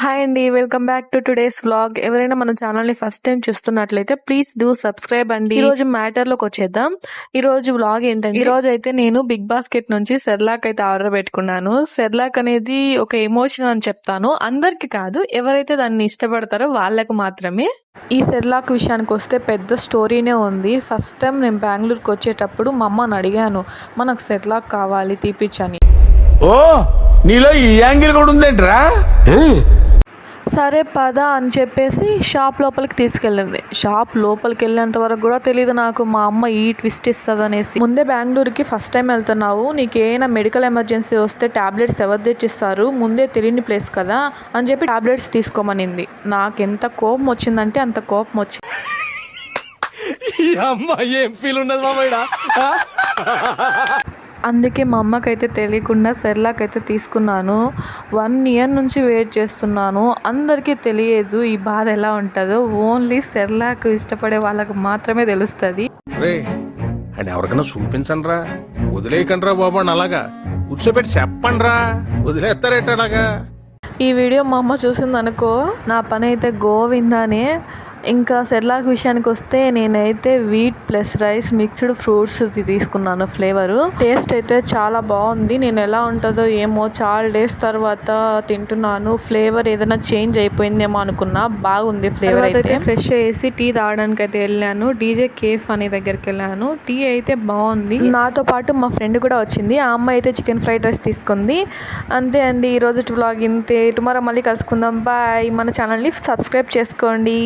Hi అండి. Welcome back to today's vlog. ఎవరైనా మన ఛానల్ని ఫస్ట్ టైం చూస్తున్నట్లయితే ప్లీజ్ డూ సబ్స్క్రైబ్ అండి. ఈ రోజు మ్యాటర్ లోకి వచ్చేద్దాం. ఈ రోజు వ్లాగ్ ఏంటంటే, ఈ రోజు అయితే నేను బిగ్ బాస్కెట్ నుంచి సెర్లాక్ అయితే ఆర్డర్ పెట్టుకున్నాను. సెర్లాక్ అనేది ఒక ఎమోషన్ అని చెప్తాను, అందరికి కాదు, ఎవరైతే దాన్ని ఇష్టపడతారో వాళ్ళకు మాత్రమే. ఈ సెర్లాక్ విషయానికి వస్తే పెద్ద స్టోరీనే ఉంది. ఫస్ట్ టైం నేను బెంగళూరుకి వచ్చేటప్పుడు మా అమ్మని అడిగాను, మనకు సెర్లాక్ కావాలి తీపిచ్చని. ఓ నీలో ఈ యాంగిల్ కూడా ఉందేంట్రా? సరే పద అని చెప్పేసి షాప్ లోపలికి తీసుకెళ్ళింది. షాప్ లోపలికి వెళ్ళేంత వరకు కూడా తెలియదు నాకు మా అమ్మ ఈ ట్విస్ట్ ఇస్తుంది అనేసి. ముందే బెంగళూరుకి ఫస్ట్ టైం వెళ్తున్నావు, నీకు ఏమైనా మెడికల్ ఎమర్జెన్సీ వస్తే టాబ్లెట్స్ ఎవరు తెచ్చిస్తారు, ముందే తెలియని ప్లేస్ కదా అని చెప్పి టాబ్లెట్స్ తీసుకోమనింది. నాకు ఎంత కోపం వచ్చిందంటే అంత కోపం వచ్చింది. అందుకే మా అమ్మకైతే తెలియకుండా సెర్లాక్ అయితే తీసుకున్నాను. 1 year నుంచి వెయిట్ చేస్తున్నాను. అందరికీ తెలియదు ఈ బాధ ఎలా ఉంటుందో, ఓన్లీ సెర్లాక్ ఇష్టపడే వాళ్ళకు మాత్రమే తెలుస్తుంది. అండ్ ఎవరికైనా చూపించండి రా, వదిలేయకండి రా బాబు అని అలాగా కూర్చోబెట్టి చెప్పండి రా, వదిలేస్తారేటలాగా. ఈ వీడియో మా అమ్మ చూసిందనుకో నా పని అయితే గోవిందానే. ఇంకా సెర్లాక్ విషయానికి వస్తే నేనైతే wheat plus rice mixed fruits తీసుకున్నాను. ఫ్లేవరు టేస్ట్ అయితే చాలా బాగుంది. నేను ఎలా ఉంటుందో ఏమో, చాలా డేస్ తర్వాత తింటున్నాను. ఫ్లేవర్ ఏదైనా చేంజ్ అయిపోయిందేమో అనుకున్నా, బాగుంది ఫ్లేవర్ అయితే. ఫ్రెష్ చేసి టీ తాగడానికి అయితే వెళ్ళాను. డీజే కేఫ్ అనే దగ్గరికి వెళ్ళాను. టీ అయితే బాగుంది. నాతో పాటు మా ఫ్రెండ్ కూడా వచ్చింది. ఆ అమ్మాయి అయితే చికెన్ ఫ్రైడ్ రైస్ తీసుకుంది. అంతే అండి, ఈరోజు వ్లాగ్ ఇంతే. టుమారో మళ్ళీ కలుసుకుందాం. బాయ్. మన ఛానల్ని సబ్స్క్రైబ్ చేసుకోండి.